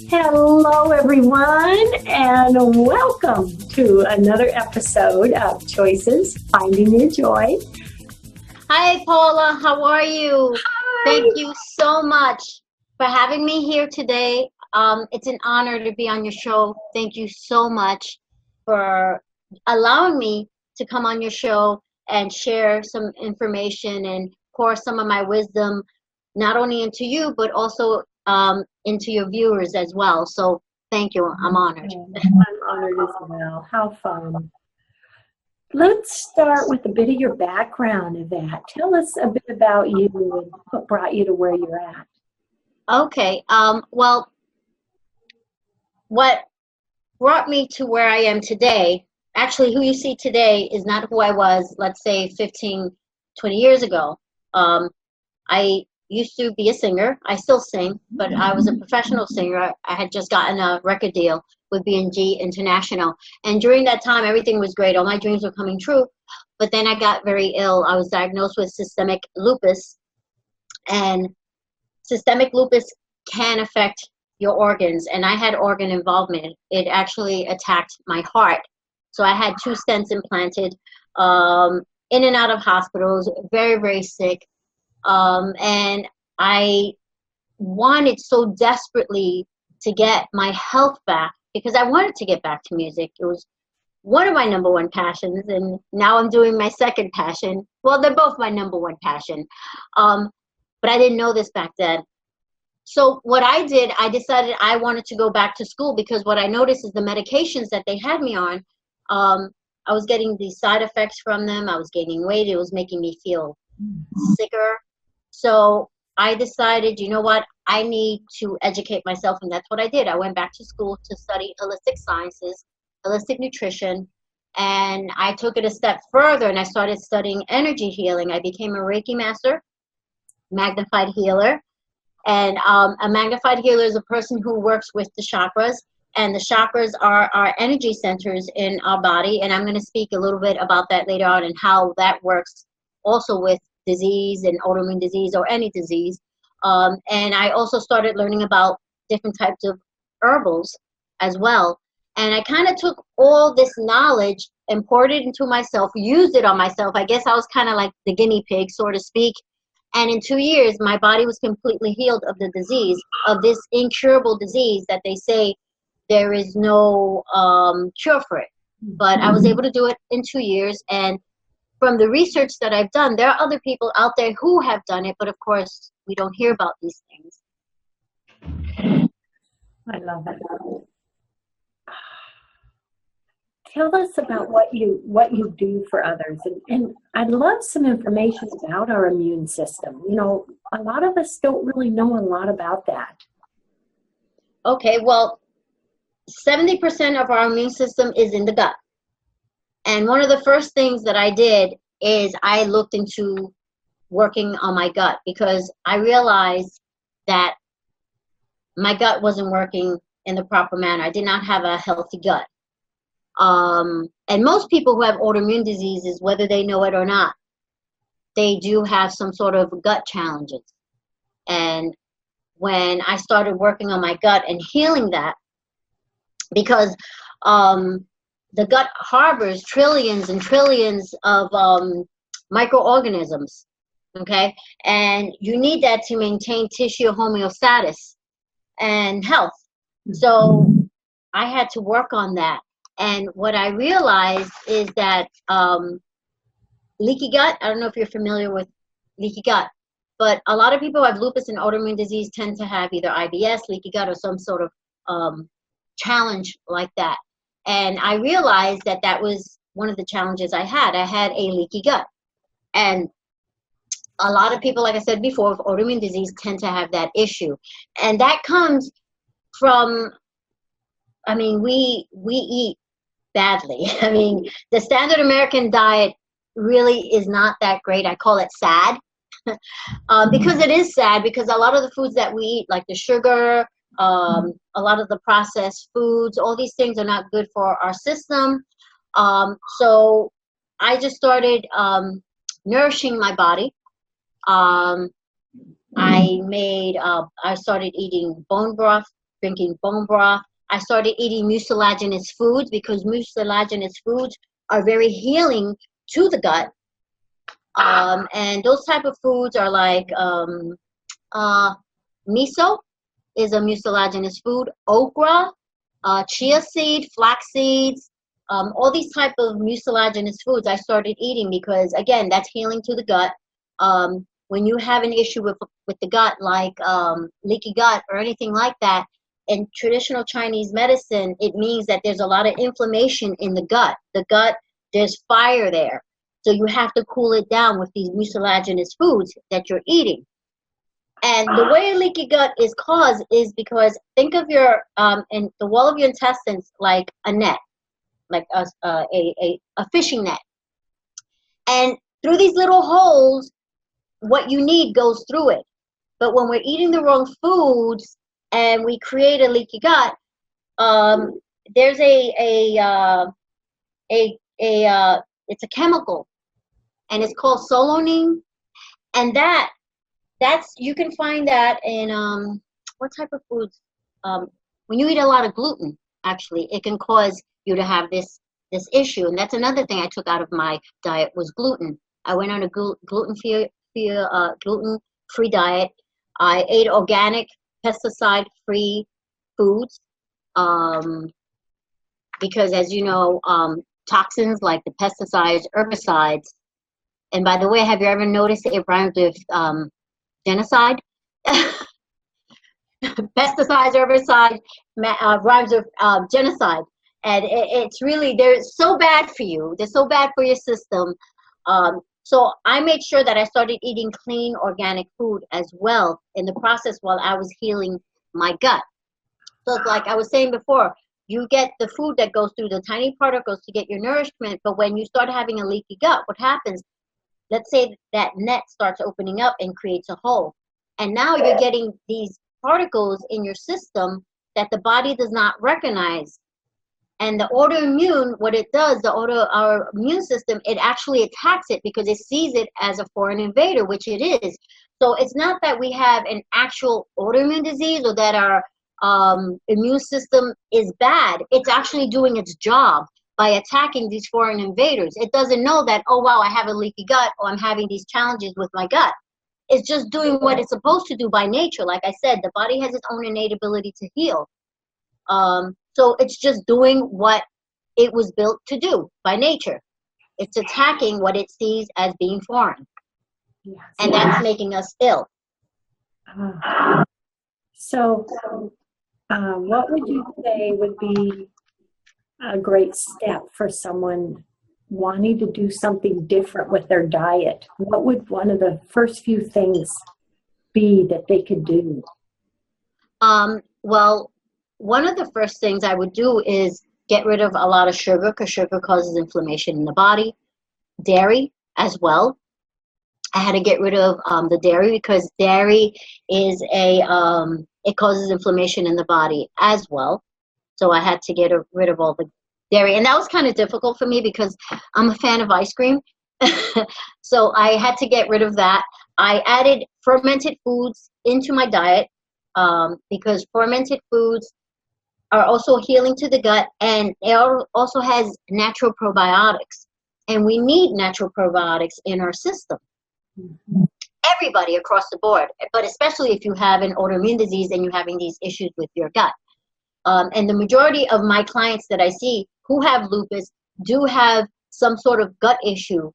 Hello, everyone, and welcome to another episode of Choices Finding Your Joy. Hi, Paula. How are you? Hi. Thank you so much for having me here today. It's an honor to be on your show. Thank you so much for allowing me to come on your show and share some information and pour some of my wisdom, not only into you, but also into your viewers as well. So thank you. I'm honored. I'm honored as well. How fun. Let's start with a bit of your background, Yvette. Tell us a bit about you and what brought you to where you're at. Okay. Well, what brought me to where I am today, actually who you see today is not who I was, let's say 15, 20 years ago. I used to be a singer. I still sing, but I was a professional singer. I had just gotten a record deal with B&G International. And during that time, everything was great. All my dreams were coming true. But then I got very ill. I was diagnosed with systemic lupus. And systemic lupus can affect your organs, and I had organ involvement. It actually attacked my heart. So I had 2 stents implanted, in and out of hospitals, very, very sick. And I wanted so desperately to get my health back because I wanted to get back to music. It was one of my number one passions, and now I'm doing my second passion. Well, they're both my number one passion. But I didn't know this back then. So what I did, I decided I wanted to go back to school because what I noticed is the medications that they had me on, I was getting these side effects from them. I was gaining weight. It was making me feel sicker. So I decided, you know what, I need to educate myself, and that's what I did. I went back to school to study holistic sciences, holistic nutrition, and I took it a step further, and I started studying energy healing. I became a Reiki master, magnified healer. And a magnified healer is a person who works with the chakras, and the chakras are our energy centers in our body. And I'm going to speak a little bit about that later on and how that works also with disease and autoimmune disease or any disease. And I also started learning about different types of herbals as well. And I kind of took all this knowledge and poured it into myself, used it on myself. I guess I was kind of like the guinea pig, so to speak. And in 2 years, my body was completely healed of the disease, of this incurable disease that they say there is no cure for it. But I was able to do it in 2 years. And from the research that I've done, there are other people out there who have done it. But of course, we don't hear about these things. I love it. Tell us about what you do for others, and I'd love some information about our immune system. You know, a lot of us don't really know a lot about that. Okay, well, 70% of our immune system is in the gut. And one of the first things that I did is I looked into working on my gut because I realized that my gut wasn't working in the proper manner. I did not have a healthy gut. And most people who have autoimmune diseases, whether they know it or not, they do have some sort of gut challenges. And when I started working on my gut and healing that, because the gut harbors trillions and trillions of microorganisms, okay? And you need that to maintain tissue homeostasis and health. So I had to work on that. And what I realized is that leaky gut, I don't know if you're familiar with leaky gut, but a lot of people who have lupus and autoimmune disease tend to have either IBS, leaky gut, or some sort of challenge like that. And I realized that that was one of the challenges I had. I had a leaky gut. And a lot of people, like I said before, with autoimmune disease tend to have that issue. And that comes from, I mean, we eat badly. I mean, the standard American diet really is not that great. I call it sad because it is sad because a lot of the foods that we eat, like the sugar, a lot of the processed foods, all these things are not good for our system. So I just started nourishing my body. I started eating bone broth drinking bone broth. I started eating mucilaginous foods because mucilaginous foods are very healing to the gut. And those type of foods are like miso is a mucilaginous food, okra, chia seed, flax seeds, all these type of mucilaginous foods I started eating because, again, that's healing to the gut. When you have an issue with the gut, like leaky gut or anything like that, in traditional Chinese medicine, it means that there's a lot of inflammation in the gut. The gut, there's fire there. So you have to cool it down with these mucilaginous foods that you're eating. And the way leaky gut is caused is because think of your and the wall of your intestines like a net, like a fishing net. And through these little holes, what you need goes through it. But when we're eating the wrong foods and we create a leaky gut, there's it's a chemical, and it's called solanine, and that's you can find that in what type of foods? When you eat a lot of gluten, actually, it can cause you to have this issue, and that's another thing I took out of my diet was gluten. I went on a gluten-free diet. I ate organic, pesticide-free foods because, as you know, toxins like the pesticides, herbicides, and by the way, have you ever noticed it rhymes with genocide? Pesticides, herbicides, rhymes with genocide. And it's really, they're so bad for you. They're so bad for your system. So I made sure that I started eating clean, organic food as well in the process while I was healing my gut. So it's like I was saying before, you get the food that goes through the tiny particles to get your nourishment. But when you start having a leaky gut, what happens? Let's say that net starts opening up and creates a hole. And now you're getting these particles in your system that the body does not recognize. And the autoimmune, what it does, our immune system, it actually attacks it because it sees it as a foreign invader, which it is. So it's not that we have an actual autoimmune disease or that our immune system is bad. It's actually doing its job by attacking these foreign invaders. It doesn't know that, oh, wow, I have a leaky gut or I'm having these challenges with my gut. It's just doing what it's supposed to do by nature. Like I said, the body has its own innate ability to heal. So it's just doing what it was built to do by nature. It's attacking what it sees as being foreign. Yes. And that's making us ill. So what would you say would be a great step for someone wanting to do something different with their diet? What would one of the first few things be that they could do? Well, one of the first things I would do is get rid of a lot of sugar because sugar causes inflammation in the body. Dairy as well. I had to get rid of the dairy because dairy is it causes inflammation in the body as well. So I had to get rid of all the dairy. And that was kind of difficult for me because I'm a fan of ice cream. So I had to get rid of that. I added fermented foods into my diet because fermented foods are also healing to the gut, and it also has natural probiotics. And we need natural probiotics in our system. Mm-hmm. Everybody across the board, but especially if you have an autoimmune disease and you're having these issues with your gut. And the majority of my clients that I see who have lupus do have some sort of gut issue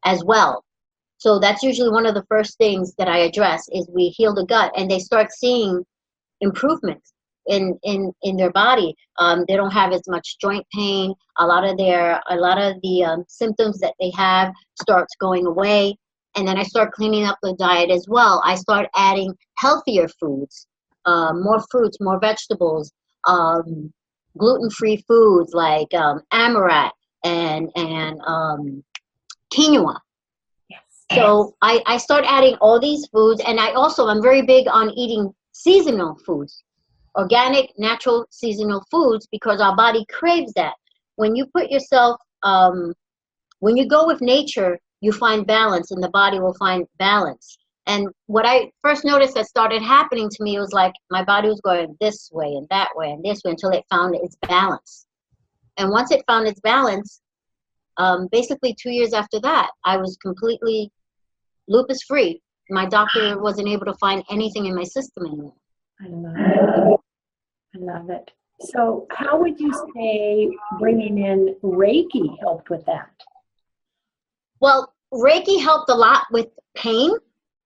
as well. So that's usually one of the first things that I address is we heal the gut, and they start seeing improvements in their body. They don't have as much joint pain. A lot of the symptoms that they have starts going away. And then I start cleaning up the diet as well. I start adding healthier foods, more fruits, more vegetables, gluten-free foods like amaranth and quinoa. Yes. So I start adding all these foods, and I'm very big on eating seasonal foods, organic, natural, seasonal foods, because our body craves that. When you put yourself, when you go with nature, you find balance, and the body will find balance. And what I first noticed that started happening to me was like my body was going this way and that way and this way until it found its balance. And once it found its balance, basically 2 years after that, I was completely lupus free. My doctor wasn't able to find anything in my system anymore. I love it. I love it. So how would you say bringing in Reiki helped with that? Well, Reiki helped a lot with pain,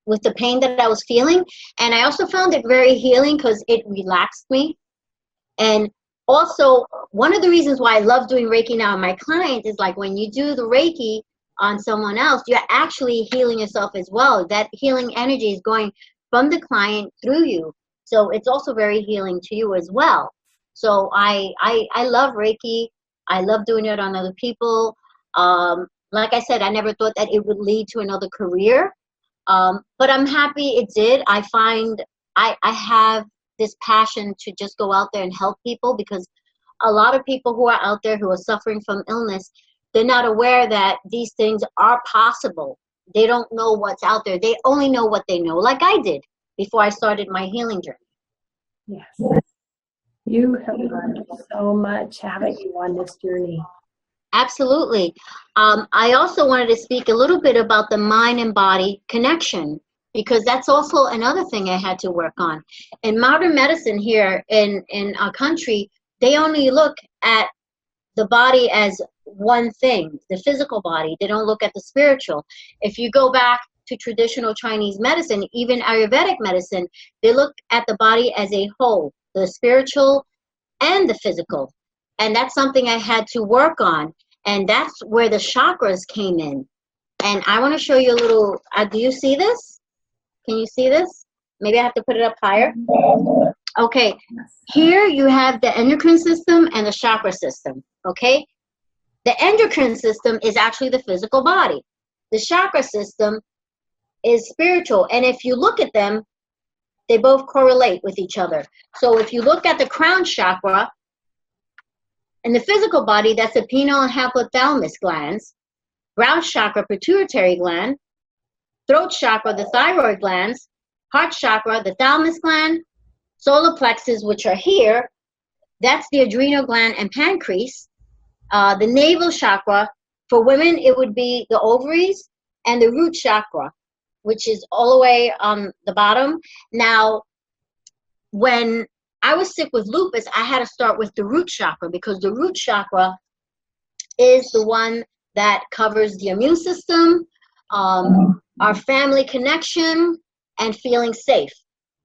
with the pain that I was feeling. And I also found it very healing because it relaxed me. And also, one of the reasons why I love doing Reiki now on my clients is like when you do the Reiki on someone else, you're actually healing yourself as well. That healing energy is going from the client through you. So it's also very healing to you as well. So I love Reiki. I love doing it on other people. Like I said, I never thought that it would lead to another career. But I'm happy it did. I find I have this passion to just go out there and help people, because a lot of people who are out there who are suffering from illness, they're not aware that these things are possible. They don't know what's out there. They only know what they know, like I did before I started my healing journey. Yes. You have learned so much, haven't you, on this journey? Absolutely. I also wanted to speak a little bit about the mind and body connection, because that's also another thing I had to work on. In modern medicine here in our country, they only look at the body as one thing, the physical body. They don't look at the spiritual. If you go back to traditional Chinese medicine, even Ayurvedic medicine, they look at the body as a whole, the spiritual and the physical. And that's something I had to work on. And that's where the chakras came in. And I want to show you a little, do you see this? Can you see this? Maybe I have to put it up higher. Okay, here you have the endocrine system and the chakra system, okay? The endocrine system is actually the physical body. The chakra system is spiritual. And if you look at them, they both correlate with each other. So if you look at the crown chakra, in the physical body, that's the pineal and hypothalamus glands, ground chakra, pituitary gland, throat chakra, the thyroid glands, heart chakra, the thalamus gland, solar plexus, which are here, that's the adrenal gland and pancreas. The navel chakra, for women, it would be the ovaries, and the root chakra, which is all the way on the bottom. Now, when I was sick with lupus, I had to start with the root chakra, because the root chakra is the one that covers the immune system, our family connection, and feeling safe.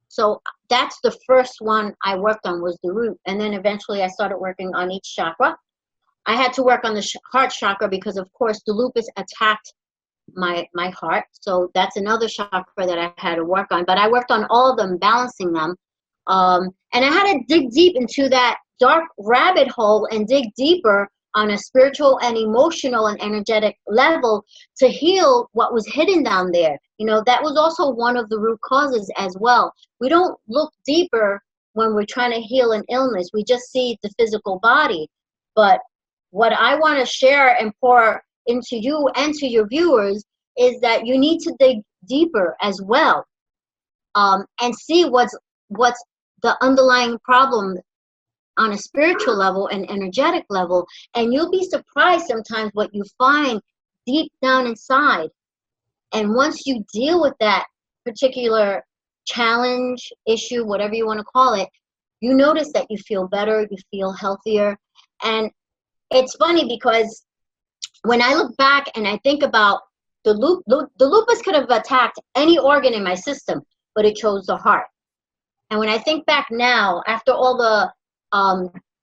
So that's the first one I worked on, was the root. And then eventually I started working on each chakra. I had to work on the heart chakra because, of course, the lupus attacked my heart. So that's another chakra that I had to work on. But I worked on all of them, balancing them. And I had to dig deep into that dark rabbit hole and dig deeper on a spiritual and emotional and energetic level to heal what was hidden down there. You know, that was also one of the root causes as well. We don't look deeper when we're trying to heal an illness. We just see the physical body. But what I want to share and pour into you and to your viewers is that you need to dig deeper as well, and see what's the underlying problem on a spiritual level and energetic level. And you'll be surprised sometimes what you find deep down inside. And once you deal with that particular challenge, issue, whatever you want to call it, you notice that you feel better, you feel healthier. And it's funny because when I look back and I think about the lupus could have attacked any organ in my system, but it chose the heart. And when I think back now, after all the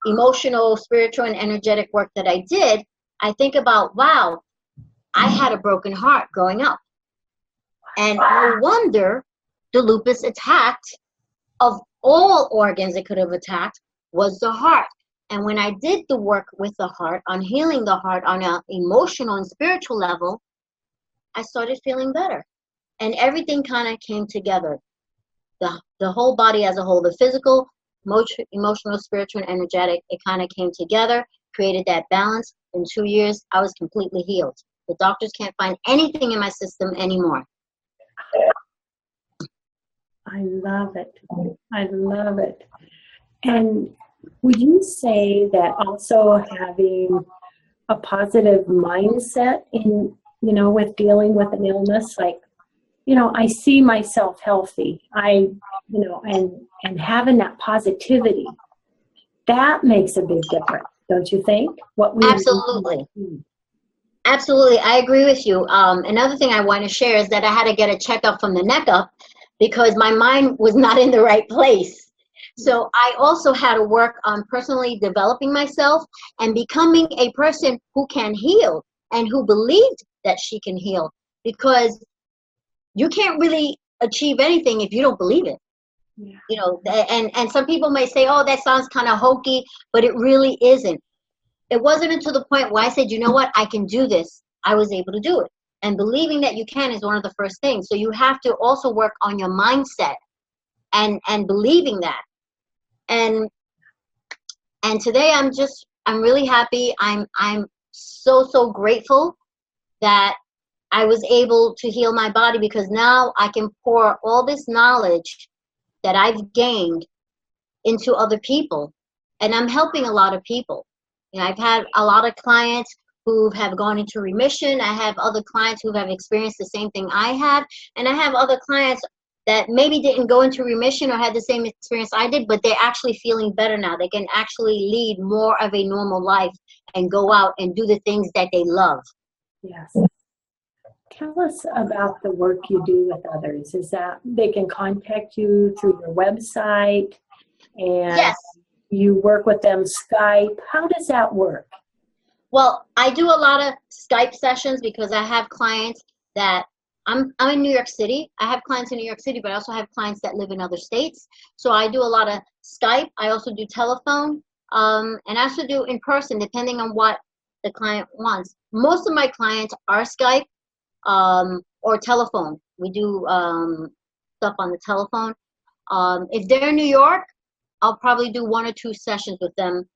emotional, spiritual, and energetic work that I did, I think about, wow, I had a broken heart growing up. And no wonder the lupus attacked, of all organs it could have attacked, was the heart. And when I did the work with the heart, on healing the heart on an emotional and spiritual level, I started feeling better. And everything kind of came together. The whole body as a whole, the physical, emotional, spiritual, and energetic, it kind of came together, created that balance. In 2 years, I was completely healed. The doctors can't find anything in my system anymore. I love it. I love it. And would you say that also having a positive mindset in, with dealing with an illness, like, I see myself healthy, and having that positivity, that makes a big difference, don't you think? Absolutely. Absolutely. I agree with you. Another thing I want to share is that I had to get a checkup from the neck up because my mind was not in the right place. So I also had to work on personally developing myself and becoming a person who can heal and who believed that she can heal, because you can't really achieve anything if you don't believe it. Yeah. And some people may say, oh, that sounds kind of hokey, but it really isn't. It wasn't until the point where I said, you know what, I can do this, I was able to do it. And believing that you can is one of the first things. So you have to also work on your mindset and believing that. And today I'm really happy. I'm so grateful that I was able to heal my body, because now I can pour all this knowledge that I've gained into other people. And I'm helping a lot of people. I've had a lot of clients who have gone into remission. I have other clients who have experienced the same thing I have. And I have other clients that maybe didn't go into remission or had the same experience I did, but they're actually feeling better now. They can actually lead more of a normal life and go out and do the things that they love. Yes. Tell us about the work you do with others. Is that they can contact you through your website, and yes, you work with them Skype? How does that work? Well, I do a lot of Skype sessions because I have clients that I'm in New York City. I have clients in New York City, but I also have clients that live in other states. So I do a lot of Skype. I also do telephone, and I also do in person, depending on what the client wants. Most of my clients are Skype or telephone. We do stuff on the telephone. If they're in New York, I'll probably do 1 or 2 sessions with them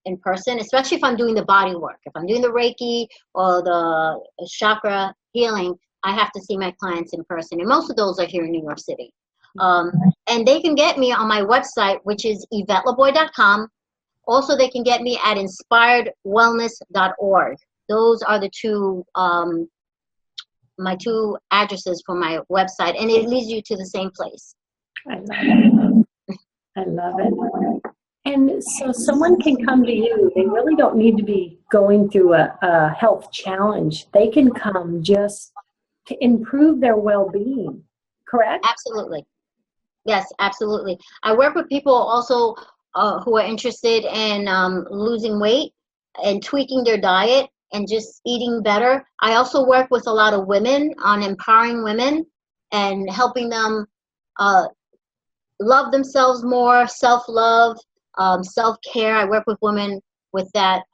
in person, especially if I'm doing the body work. If I'm doing the Reiki or the chakra healing, I have to see my clients in person. And most of those are here in New York City. And they can get me on my website, which is YvetteLaboy.com. Also, they can get me at inspiredwellness.org. Those are the two, my 2 addresses for my website, and it leads you to the same place. I love it. I love it. And so someone can come to you. They really don't need to be going through a health challenge. They can come just to improve their well-being, correct? Absolutely. Yes, absolutely. I work with people also who are interested in losing weight and tweaking their diet and just eating better. I also work with a lot of women on empowering women and helping them love themselves more, self-love, self-care. I work with women with that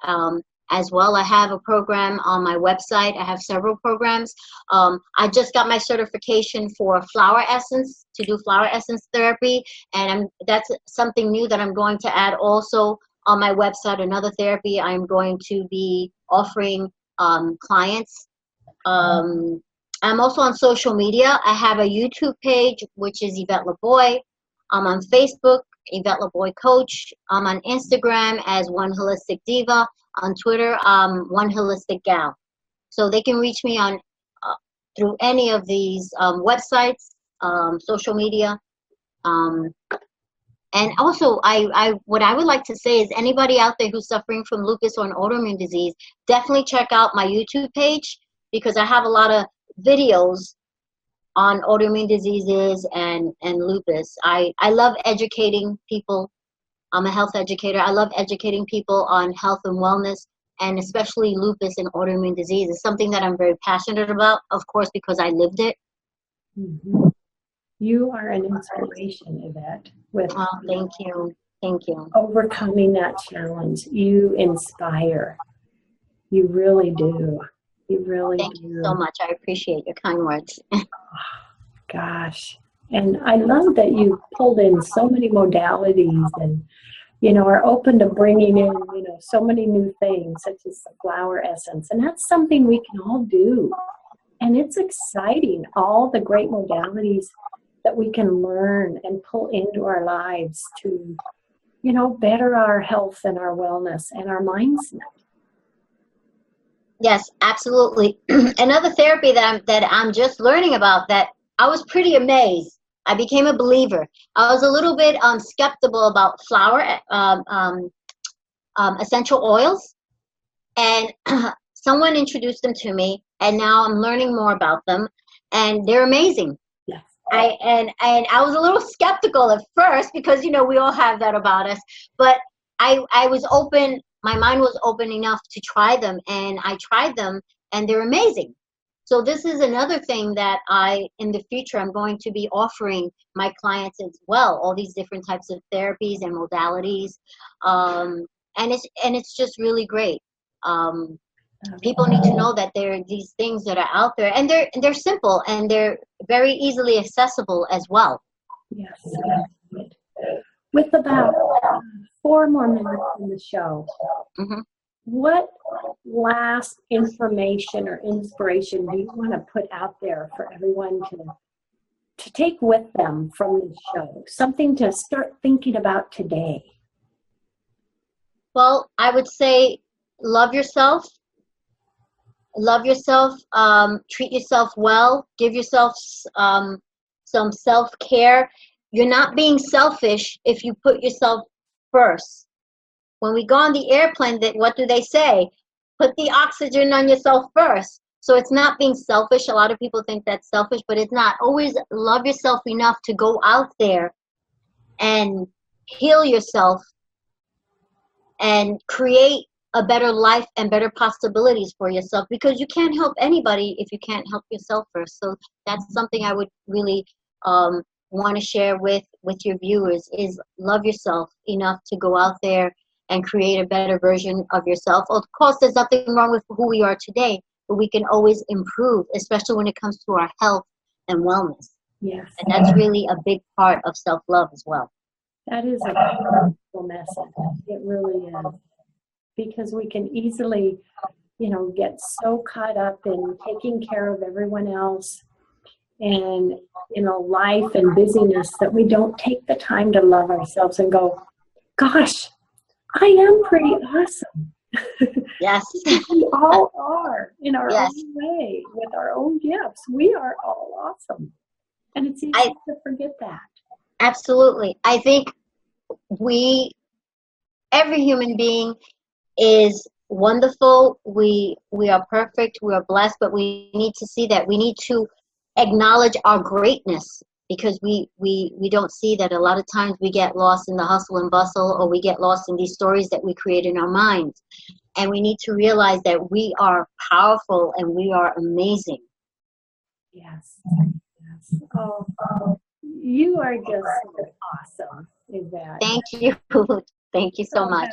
as well. I have a program on my website. I have several programs. I just got my certification for flower essence, to do flower essence therapy, and that's something new that I'm going to add also on my website. Another therapy I'm going to be offering clients. I'm also on social media. I have a YouTube page, which is Yvette Laboy. I'm on Facebook, Yvette Laboy Coach. I'm on Instagram as One Holistic Diva. On Twitter, One Holistic Gal. So they can reach me on through any of these websites, social media. And also, what I would like to say is anybody out there who's suffering from lupus or an autoimmune disease, definitely check out my YouTube page, because I have a lot of videos on autoimmune diseases and lupus. I love educating people. I'm a health educator. I love educating people on health and wellness, and especially lupus and autoimmune disease. It's something that I'm very passionate about, of course, because I lived it. Mm-hmm. You are an inspiration, Yvette. Thank you. Thank you. Overcoming that challenge. You inspire. You really do. You really do. Thank you so much. I appreciate your kind words. Gosh. And I love that you pulled in so many modalities and, are open to bringing in, so many new things, such as the flower essence. And that's something we can all do. And it's exciting, all the great modalities that we can learn and pull into our lives to, better our health and our wellness and our mindset. Yes, absolutely. Another therapy that I'm just learning about that I was pretty amazed. I became a believer. I was a little bit skeptical about flower essential oils, and someone introduced them to me, and now I'm learning more about them, and they're amazing. Yes. And I was a little skeptical at first because we all have that about us, but I was open. My mind was open enough to try them, and I tried them, and they're amazing. So this is another thing that in the future, I'm going to be offering my clients as well, all these different types of therapies and modalities, and it's just really great. People need to know that there are these things that are out there, and they're simple, and they're very easily accessible as well. Yes. With about 4 more minutes in the show, what last information or inspiration do you want to put out there for everyone to take with them from the show? Something to start thinking about today. Well, I would say love yourself. Love yourself. Treat yourself well. Give yourself some self-care. You're not being selfish if you put yourself first. When we go on the airplane, what do they say? Put the oxygen on yourself first. So it's not being selfish. A lot of people think that's selfish, but it's not. Always love yourself enough to go out there and heal yourself and create a better life and better possibilities for yourself, because you can't help anybody if you can't help yourself first. So that's something I would really want to share with your viewers, is love yourself enough to go out there and create a better version of yourself. Of course, there's nothing wrong with who we are today, but we can always improve, especially when it comes to our health and wellness. Yes. And that's really a big part of self-love as well. That is a powerful message. It really is. Because we can easily, get so caught up in taking care of everyone else and, life and busyness that we don't take the time to love ourselves and go, gosh, I am pretty awesome. Yes. We all are in our Yes. own way, with our own gifts. We are all awesome. And it's easy to forget that. Absolutely. I think every human being is wonderful. We are perfect. We are blessed, but we need to see that. We need to acknowledge our greatness, because we don't see that. A lot of times we get lost in the hustle and bustle, or we get lost in these stories that we create in our minds. And we need to realize that we are powerful and we are amazing. Yes. Oh, you are just awesome, Yvette. Thank you. Thank you so much.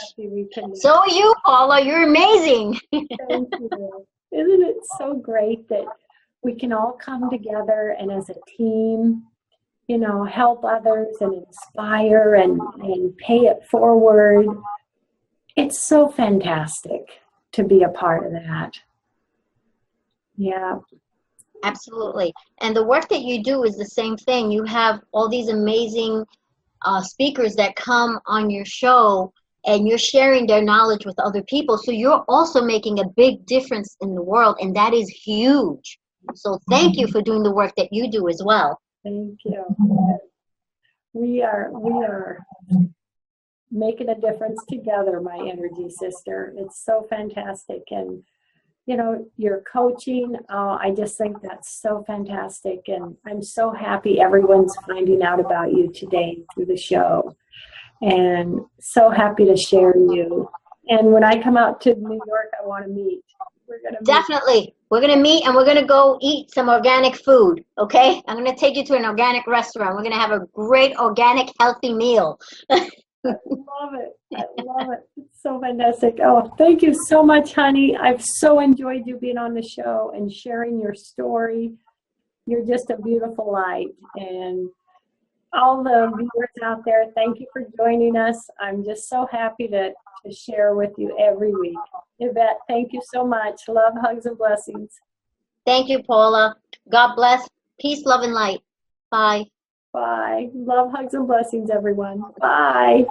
So So are you, Paula. You're amazing. thank you. Isn't it so great that we can all come together and as a team, help others and inspire and pay it forward? It's so fantastic to be a part of that. Yeah. Absolutely. And the work that you do is the same thing. You have all these amazing speakers that come on your show, and you're sharing their knowledge with other people. So you're also making a big difference in the world, and that is huge. So thank you for doing the work that you do as well. Thank you. We are making a difference together, my energy sister. It's so fantastic. And your coaching, I just think that's so fantastic. And I'm so happy everyone's finding out about you today through the show. And so happy to share you. And when I come out to New York, I want to meet. We're going to Definitely. We're going to meet, and we're going to go eat some organic food, okay? I'm going to take you to an organic restaurant. We're going to have a great, organic, healthy meal. I love it. I love it. It's so fantastic. Oh, thank you so much, honey. I've so enjoyed you being on the show and sharing your story. You're just a beautiful light. And all the viewers out there, thank you for joining us. I'm just so happy to share with you every week. Yvette, thank you so much. Love, hugs, and blessings. Thank you, Paula. God bless. Peace, love, and light. Bye. Bye. Love, hugs, and blessings, everyone. Bye.